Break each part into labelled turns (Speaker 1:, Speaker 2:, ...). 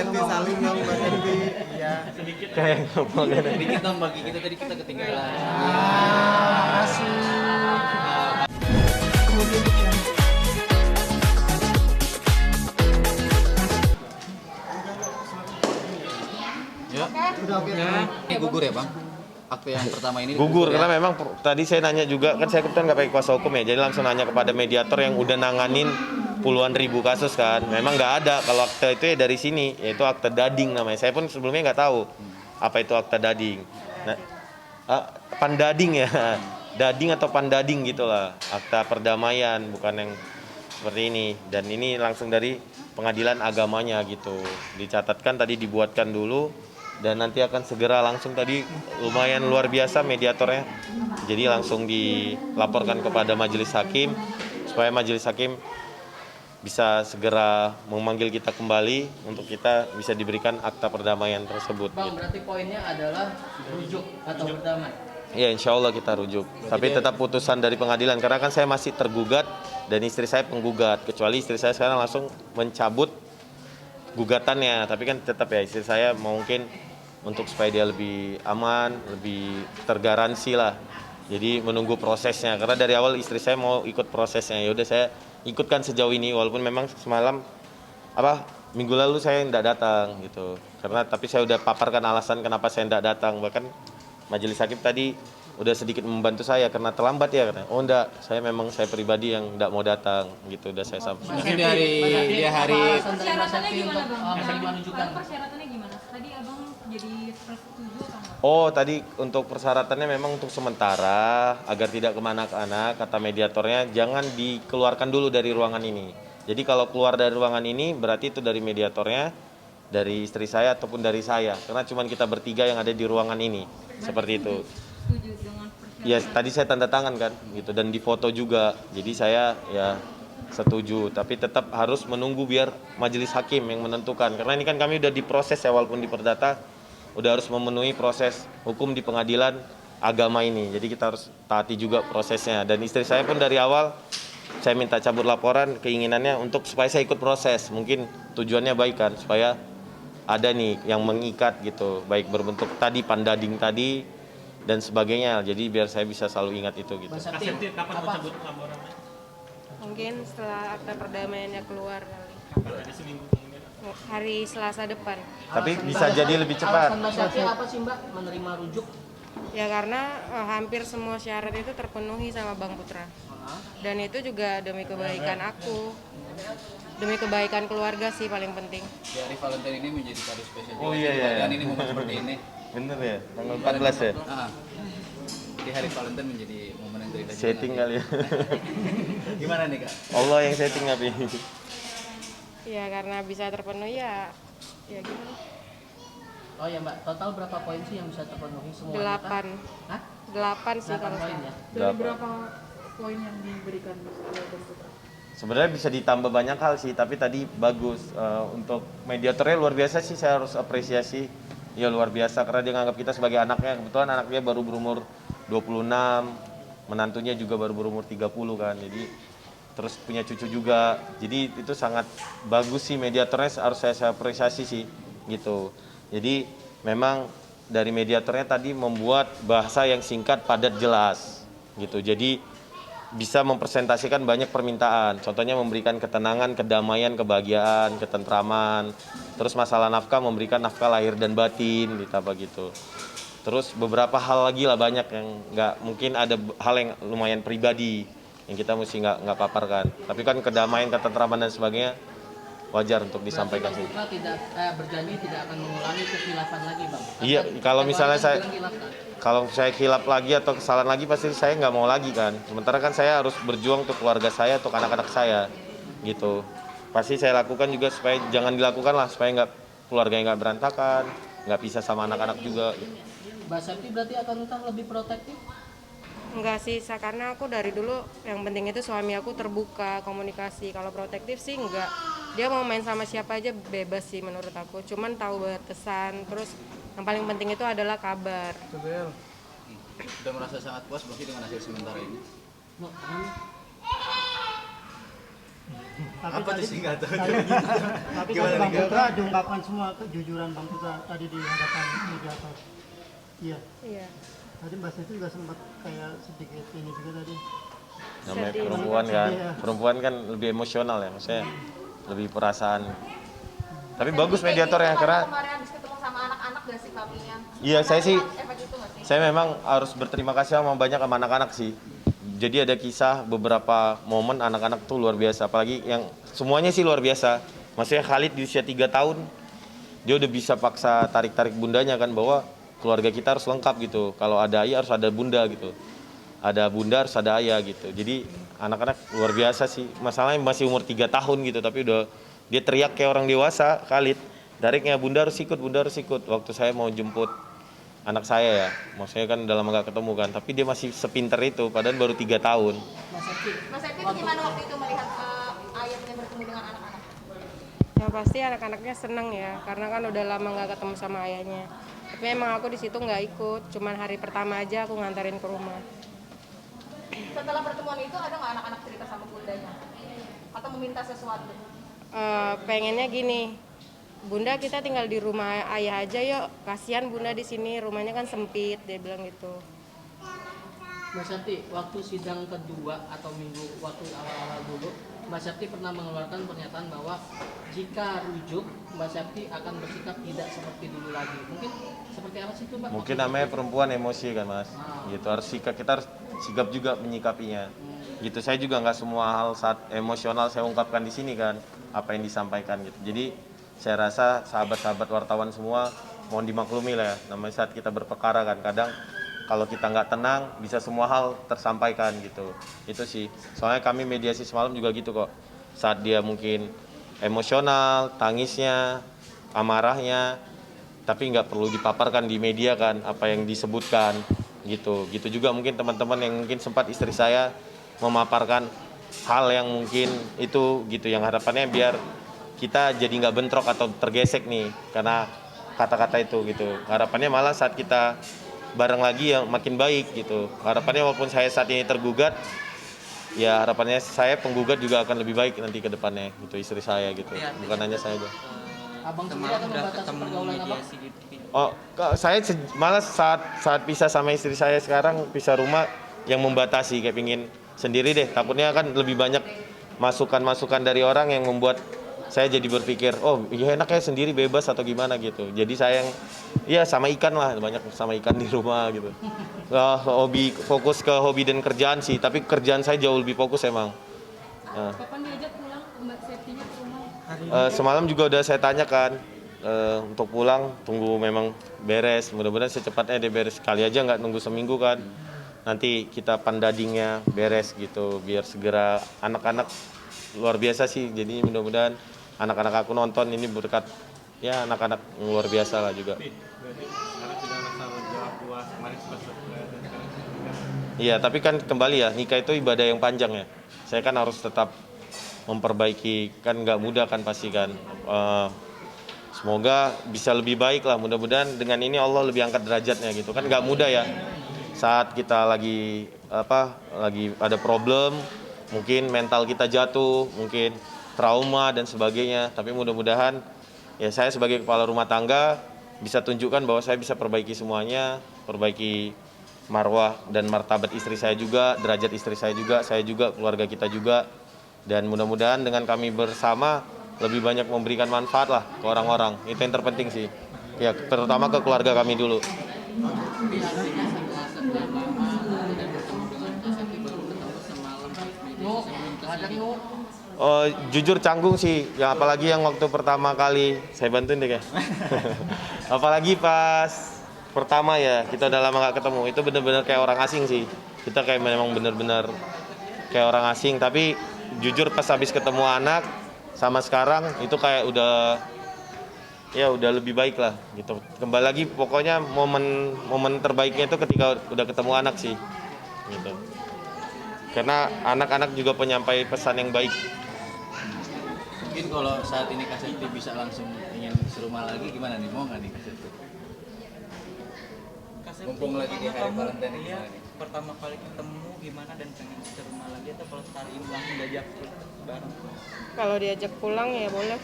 Speaker 1: Septi saling dong Mbak Septi. Iya.
Speaker 2: Sedikit.
Speaker 3: Kayak ngomong kan.
Speaker 4: Sedikit dong bagi kita tadi kita ketinggalan.
Speaker 1: Asik.
Speaker 4: Ya.
Speaker 1: Udah oke.
Speaker 4: Ini gugur ya bang? Akte yang pertama ini
Speaker 3: Gugur
Speaker 4: ya?
Speaker 3: karena memang tadi saya nanya juga kan saya kebetulan nggak pakai kuasa hukum ya, jadi langsung nanya kepada mediator yang udah nanganin puluhan ribu kasus kan. Memang nggak ada kalau akte itu ya dari sini, yaitu akte dading namanya. Saya pun sebelumnya nggak tahu apa itu akte dading. Nah, pandading ya, dading atau pandading gitulah, akta perdamaian bukan yang seperti ini. Dan ini langsung dari pengadilan agamanya gitu. Dicatatkan tadi dibuatkan dulu. Dan nanti akan segera langsung tadi lumayan luar biasa mediatornya. Jadi langsung dilaporkan kepada majelis hakim supaya majelis hakim bisa segera memanggil kita kembali untuk kita bisa diberikan akta perdamaian tersebut.
Speaker 5: Bang,
Speaker 3: Gitu.
Speaker 5: berarti poinnya adalah rujuk atau berdamai.
Speaker 3: Ya insya Allah kita rujuk. Tapi tetap putusan dari pengadilan karena kan saya masih tergugat dan istri saya penggugat. Kecuali istri saya sekarang langsung mencabut gugatannya. Tapi kan tetap ya istri saya mungkin untuk supaya dia lebih aman, lebih tergaransi lah. Jadi menunggu prosesnya. Karena dari awal istri saya mau ikut prosesnya. Ya udah saya ikutkan sejauh ini walaupun memang semalam minggu lalu saya tidak datang gitu. Karena tapi saya udah paparkan alasan kenapa saya tidak datang. Bahkan majelis hakim tadi udah sedikit membantu saya karena terlambat ya katanya. Oh enggak, saya pribadi yang enggak mau datang gitu udah saya sampaikan.
Speaker 4: Mungkin di hari
Speaker 6: Persyaratannya gimana bang?
Speaker 5: menerima rujukan.
Speaker 6: Persyaratannya gimana? Tadi abang jadi setuju atau enggak?
Speaker 3: Oh tadi untuk persyaratannya memang untuk sementara agar tidak kemana-mana kata mediatornya jangan dikeluarkan dulu dari ruangan ini. Jadi kalau keluar dari ruangan ini berarti itu dari mediatornya, dari istri saya ataupun dari saya. Karena cuma kita bertiga yang ada di ruangan ini. Seperti itu.
Speaker 6: Setuju dengan persyaratan?
Speaker 3: Ya tadi saya tanda tangan kan gitu dan difoto juga. Jadi saya ya setuju tapi tetap harus menunggu biar majelis hakim yang menentukan. Karena ini kan kami udah diproses ya walaupun di perdata udah harus memenuhi proses hukum di pengadilan agama ini. Jadi kita harus taati juga prosesnya. Dan istri saya pun dari awal saya minta cabut laporan keinginannya untuk supaya saya ikut proses. Mungkin tujuannya baik kan supaya ada nih yang mengikat gitu. Baik berbentuk tadi pandading tadi dan sebagainya. Jadi biar saya bisa selalu ingat itu gitu.
Speaker 5: Bang
Speaker 2: Kak
Speaker 5: Septi,
Speaker 2: Septi kapan mau
Speaker 5: apa?
Speaker 2: cabut laporannya?
Speaker 7: Mungkin setelah akta perdamaiannya keluar kali.
Speaker 2: Kapan? Ada seminggu kemudian.
Speaker 7: Hari Selasa depan.
Speaker 3: Tapi
Speaker 5: Alasan
Speaker 3: bisa
Speaker 5: Mbak-
Speaker 3: jadi lebih cepat.
Speaker 5: Alasan Mbak Septi apa sih Mbak menerima rujuk?
Speaker 7: Ya karena hampir semua syarat itu terpenuhi sama Bang Putra. Dan itu juga demi kebaikan aku. Demi kebaikan keluarga sih paling penting.
Speaker 4: di hari Valentine ini menjadi kado spesial.
Speaker 3: Oh, iya, iya.
Speaker 4: Dan ini momen seperti ini.
Speaker 3: Bener ya, tanggal 14 ya.
Speaker 4: Di hari Valentine menjadi momen yang terindah.
Speaker 3: Setting kali ya.
Speaker 4: Gimana nih kak?
Speaker 3: Allah yang setting tapi.
Speaker 7: Ya karena bisa terpenuhi ya gimana?
Speaker 5: Oh ya Mbak, total berapa poin sih yang bisa terpenuhi semua?
Speaker 7: 8.
Speaker 5: Hah?
Speaker 7: 8 sih
Speaker 5: 8
Speaker 7: kalau
Speaker 5: poin
Speaker 7: salah.
Speaker 5: ya?
Speaker 6: Dari berapa poin yang diberikan oleh Bang Putra?
Speaker 3: Sebenarnya bisa ditambah banyak hal sih, tapi tadi bagus untuk mediatornya luar biasa sih, saya harus apresiasi. Ya luar biasa karena dia nganggap kita sebagai anaknya. Kebetulan anaknya baru berumur 26, menantunya juga baru berumur 30 kan. Jadi terus punya cucu juga. Jadi itu sangat bagus sih mediatornya, harus saya apresiasi sih gitu. Jadi memang dari mediatornya tadi membuat bahasa yang singkat, padat, jelas gitu. Jadi bisa mempresentasikan banyak permintaan. Contohnya memberikan ketenangan, kedamaian, kebahagiaan, ketentraman. Terus masalah nafkah memberikan nafkah lahir dan batin, ditambah gitu. Terus beberapa hal lagi lah banyak yang nggak mungkin ada hal yang lumayan pribadi yang kita mesti nggak paparkan. Tapi kan kedamaian, ketentraman dan sebagainya wajar untuk disampaikan sih.
Speaker 5: Putra tidak berjanji tidak akan mengulangi kekhilafan lagi Bang.
Speaker 3: Iya, kalau misalnya saya
Speaker 5: bilang khilaf, kan?
Speaker 3: kalau saya khilaf lagi atau kesalahan lagi pasti saya nggak mau lagi kan. Sementara kan saya harus berjuang untuk keluarga saya, untuk anak-anak saya gitu. Pasti saya lakukan juga supaya jangan dilakukan lah, supaya nggak keluarganya nggak berantakan, nggak pisah sama anak-anak juga.
Speaker 5: Mbak Septi berarti akan entah lebih protektif?
Speaker 7: Enggak sih, karena aku dari dulu yang penting itu suami aku terbuka komunikasi. Kalau protektif sih enggak. Dia mau main sama siapa aja bebas sih menurut aku. Cuman tahu batasan. Terus yang paling penting itu adalah kabar.
Speaker 4: Sudah merasa sangat puas berarti dengan hasil sementara ini?
Speaker 5: Mau,
Speaker 4: Apa tuh sih nggak tahu.
Speaker 2: Tapi
Speaker 4: Gimana
Speaker 2: tadi Bang
Speaker 4: nih,
Speaker 2: Putra diungkapkan semua kejujuran Bang Putra tadi di hadapan mediator. Iya.
Speaker 7: Iya.
Speaker 2: Tadi Mbak Seti juga sempat kayak sedikit ini juga tadi.
Speaker 3: Namanya
Speaker 7: Sedih.
Speaker 3: perempuan kan,
Speaker 2: Sedih, ya.
Speaker 3: perempuan kan lebih emosional ya, maksudnya lebih perasaan. Tapi bagus mediatornya karena
Speaker 8: kemarin habis ketemu sama anak-anak gak sih papinya?
Speaker 3: iya saya sih,
Speaker 8: Efek itu gak sih?
Speaker 3: saya memang harus berterima kasih sama banyak sama anak-anak sih. Jadi ada kisah beberapa momen anak-anak tuh luar biasa, apalagi yang semuanya sih luar biasa. Maksudnya Khalid di usia 3 tahun, dia udah bisa paksa tarik-tarik bundanya kan, bahwa keluarga kita harus lengkap gitu. Kalau ada ayah harus ada bunda gitu. Ada bunda harus ada ayah gitu. Jadi anak-anak luar biasa sih. Masalahnya masih umur 3 tahun gitu, tapi udah dia teriak kayak orang dewasa, Khalid. Tariknya bunda harus ikut, bunda harus ikut. Waktu saya mau jemput anak saya ya, maksudnya kan dalam nggak ketemu kan, tapi dia masih sepinter itu, padahal baru 3 tahun.
Speaker 8: Mas Epi itu gimana waktu itu melihat ayahnya bertemu dengan anak-anak?
Speaker 7: Yang pasti anak-anaknya seneng ya, karena kan udah lama nggak ketemu sama ayahnya. Tapi emang aku di situ nggak ikut, cuman hari pertama aja aku nganterin ke rumah.
Speaker 8: Setelah pertemuan itu ada nggak anak-anak cerita sama bundanya? Atau meminta sesuatu?
Speaker 7: Pengennya gini, Bunda kita tinggal di rumah ayah aja yuk, kasihan Bunda di sini, rumahnya kan sempit, dia bilang gitu.
Speaker 5: Mbak Septi, waktu sidang kedua atau minggu waktu awal-awal dulu, Mbak Septi pernah mengeluarkan pernyataan bahwa jika rujuk, Mbak Septi akan bersikap tidak seperti dulu lagi. Mungkin seperti apa sih itu, Mbak?
Speaker 3: Mungkin namanya perempuan emosi kan mas, gitu harus sikap, kita harus sigap juga menyikapinya. Gitu, saya juga nggak semua hal saat emosional saya ungkapkan di sini kan, apa yang disampaikan gitu. Jadi saya rasa sahabat-sahabat wartawan semua mohon dimaklumi lah ya, namanya saat kita berperkara kan, kadang kalau kita nggak tenang bisa semua hal tersampaikan gitu. Itu sih, soalnya kami mediasi semalam juga gitu kok, saat dia mungkin emosional, tangisnya, amarahnya, tapi nggak perlu dipaparkan di media kan apa yang disebutkan gitu. Gitu juga mungkin teman-teman yang mungkin sempat istri saya memaparkan hal yang mungkin itu gitu, yang harapannya biar kita jadi nggak bentrok atau tergesek nih karena kata-kata itu gitu. Harapannya malah saat kita bareng lagi yang makin baik gitu. Harapannya walaupun saya saat ini tergugat, ya harapannya saya penggugat juga akan lebih baik nanti ke depannya gitu, istri saya gitu. Bukan hanya saya aja.
Speaker 5: Abang sendiri akan membatasi pergaulan abang?
Speaker 3: Oh, saya malah saat pisah sama istri saya sekarang, pisah rumah, yang membatasi kayak pingin sendiri deh. Takutnya kan lebih banyak masukan-masukan dari orang yang membuat saya jadi berpikir, oh ya enak ya sendiri bebas atau gimana gitu. Jadi saya yang ya sama ikan lah, banyak sama ikan di rumah gitu. Hobi, fokus ke hobi dan kerjaan sih, tapi kerjaan saya jauh lebih fokus emang.
Speaker 6: Kapan diajak pulang Mbak Septinya ke rumah?
Speaker 3: Semalam juga udah saya tanyakan untuk pulang, tunggu memang beres. Mudah-mudahan secepatnya dia beres, kali aja nggak nunggu seminggu kan. Nanti kita pandadingnya beres gitu, biar segera. Anak-anak luar biasa sih, jadi mudah-mudahan anak-anak aku nonton ini berkat ya anak-anak luar biasa lah juga. Iya, tapi kan kembali ya, nikah itu ibadah yang panjang ya. Saya kan harus tetap memperbaiki, kan nggak mudah kan pasti kan. Semoga bisa lebih baik lah, mudah-mudahan dengan ini Allah lebih angkat derajatnya gitu. Kan nggak mudah ya, saat kita lagi ada problem, mungkin mental kita jatuh, mungkin trauma dan sebagainya. Tapi mudah-mudahan ya saya sebagai kepala rumah tangga bisa tunjukkan bahwa saya bisa perbaiki semuanya, perbaiki marwah dan martabat istri saya juga, derajat istri saya juga, keluarga kita juga. Dan mudah-mudahan dengan kami bersama lebih banyak memberikan manfaat lah ke orang-orang. Itu yang terpenting sih. Ya, terutama ke keluarga kami dulu.
Speaker 5: Tapi artinya setelah lama tidak bertemu dengan Mbak Septi baru ketemu semalam sebelum kesini.
Speaker 3: Oh, jujur canggung sih, ya apalagi yang waktu pertama kali saya bantuin deh kayak. Apalagi pas pertama ya, kita udah lama gak ketemu, itu bener-bener kayak orang asing sih. Kita kayak memang bener-bener kayak orang asing, tapi jujur pas habis ketemu anak sama sekarang itu kayak udah lebih baik lah gitu. Kembali lagi pokoknya momen terbaiknya itu ketika udah ketemu anak sih gitu. Karena anak-anak juga penyampai pesan yang baik.
Speaker 4: Mungkin kalau saat ini Kak Septi bisa langsung ingin serumah lagi gimana nih? Mau nggak nih Kak Septi?
Speaker 9: Kak Septi,
Speaker 4: Mumpung lagi di hari
Speaker 9: kamu
Speaker 4: Valentine ini
Speaker 9: dia
Speaker 4: gimana nih?
Speaker 9: pertama kali ketemu gimana dan pengen serumah lagi atau kalau sekali ini langsung diajak bareng?
Speaker 7: Kalau diajak pulang ya boleh.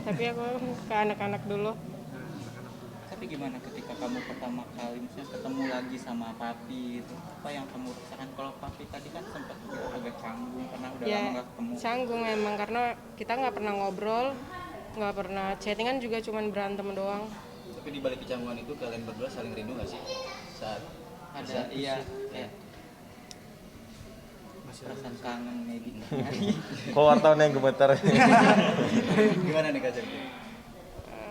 Speaker 7: Tapi aku ke anak-anak dulu.
Speaker 9: Tapi gimana ketika kamu pertama kali misalnya ketemu lagi sama papi itu, apa yang kamu rasakan? Kalau papi tadi kan sempat agak canggung karena udah lama
Speaker 7: Ya
Speaker 9: nggak ketemu.
Speaker 7: canggung emang karena kita nggak pernah ngobrol, nggak pernah chattingan juga cuman berantem doang.
Speaker 4: Tapi di balik kecanggungan itu kalian berdua saling rindu nggak sih? Saat
Speaker 9: Ada iya kayak perasaan kangen maybe.
Speaker 3: Kok wartawan yang gemetar?
Speaker 4: gimana nih Kak Septi?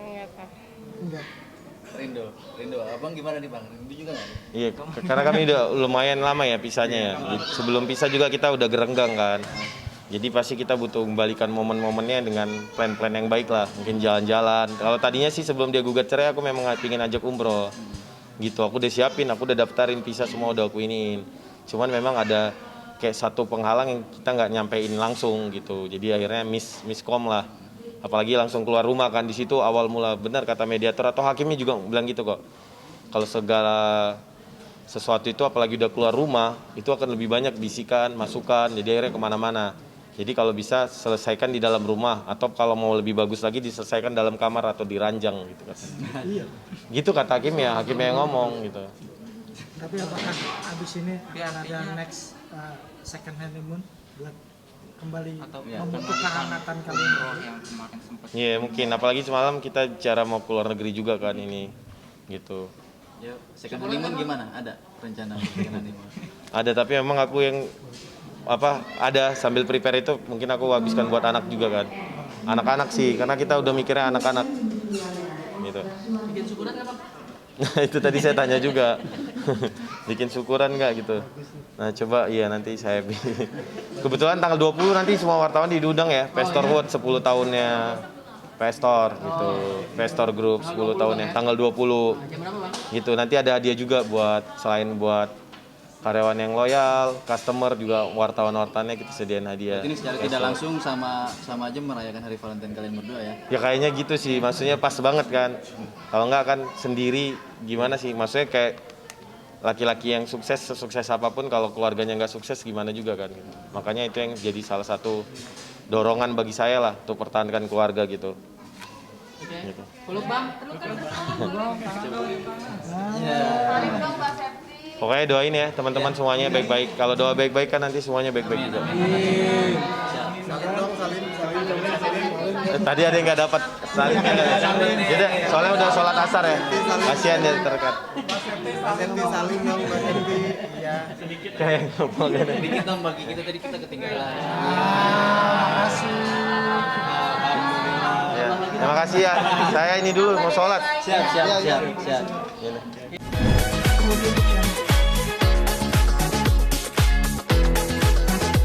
Speaker 7: Nggak tahu.
Speaker 2: Enggak.
Speaker 4: Rindu. Abang gimana nih Bang? Rindu juga nggak?
Speaker 3: Iya, karena kami udah lumayan lama ya pisahnya ya. Sebelum pisah juga kita udah gerenggang kan. Jadi pasti kita butuh kembalikan momen-momennya dengan plan-plan yang baik lah. Mungkin jalan-jalan. Kalau tadinya sih sebelum dia gugat cerai aku memang pingin ajak umroh. Gitu, aku udah siapin, aku udah daftarin visa semua udah aku iniin. Cuman memang ada kayak satu penghalang yang kita nggak nyampein langsung gitu. Jadi akhirnya miskom lah. Apalagi langsung keluar rumah kan, di situ awal mula benar kata mediator atau hakimnya juga bilang gitu kok. Kalau segala sesuatu itu apalagi udah keluar rumah itu akan lebih banyak bisikan, masukan, jadi akhirnya kemana-mana. Jadi kalau bisa selesaikan di dalam rumah atau kalau mau lebih bagus lagi diselesaikan dalam kamar atau di ranjang gitu kan.
Speaker 2: Iya.
Speaker 3: Gitu kata hakimnya yang ngomong gitu.
Speaker 2: Tapi apakah abis ini akan ada next second honeymoon buat kembali
Speaker 9: Atau
Speaker 2: membentuk kehangatan kalian?
Speaker 9: Yang kemarin sempat
Speaker 3: Iya mungkin, apalagi semalam kita cara mau keluar negeri juga kan ini gitu.
Speaker 4: Ya, second honeymoon gimana? Ada rencana second honeymoon?
Speaker 3: Ada tapi memang aku yang ada sambil prepare itu mungkin aku habiskan buat anak juga kan. Anak-anak sih karena kita udah mikirnya anak-anak gitu.
Speaker 5: Bikin syukuran nggak Bang?
Speaker 3: Nah itu tadi saya tanya juga. Bikin syukuran nggak gitu. Nah coba iya nanti saya kebetulan tanggal 20 nanti semua wartawan diundang ya Pestor World 10 tahunnya Pestor gitu. Pestor Group 10 tahunnya tanggal 20
Speaker 5: Jam berapa Bang?
Speaker 3: gitu. Nanti ada hadiah juga buat selain buat karyawan yang loyal, customer juga wartawan-wartawannya kita sediain hadiah.
Speaker 4: Ini secara tidak langsung sama aja merayakan hari Valentine kalian berdua ya?
Speaker 3: Ya kayaknya gitu sih, maksudnya pas banget kan. Kalau enggak kan sendiri gimana sih, maksudnya kayak laki-laki yang sukses apapun kalau keluarganya nggak sukses gimana juga kan. Makanya itu yang jadi salah satu dorongan bagi saya lah untuk pertahankan keluarga gitu.
Speaker 5: Oke.
Speaker 3: Gitu.
Speaker 5: Peluk Bang.
Speaker 8: Saling dong Mbak Septi.
Speaker 3: Pokoknya doain ya teman-teman semuanya baik-baik. Kalau doa baik-baik kan nanti semuanya baik-baik juga.
Speaker 1: Salim dong, salim.
Speaker 3: Tadi ada yang nggak dapat salimnya nggak ada. Jadi soalnya udah sholat asar ya. Kasihan dia terdekat.
Speaker 1: Mbak Septi salim dong, Mbak Septi. Iya.
Speaker 3: Kayak ngomong gini.
Speaker 4: Sedikit dong bagi kita tadi kita ketinggalan.
Speaker 3: Ya. Terima kasih ya. Saya ini dulu mau sholat.
Speaker 4: Siap.
Speaker 3: Ini.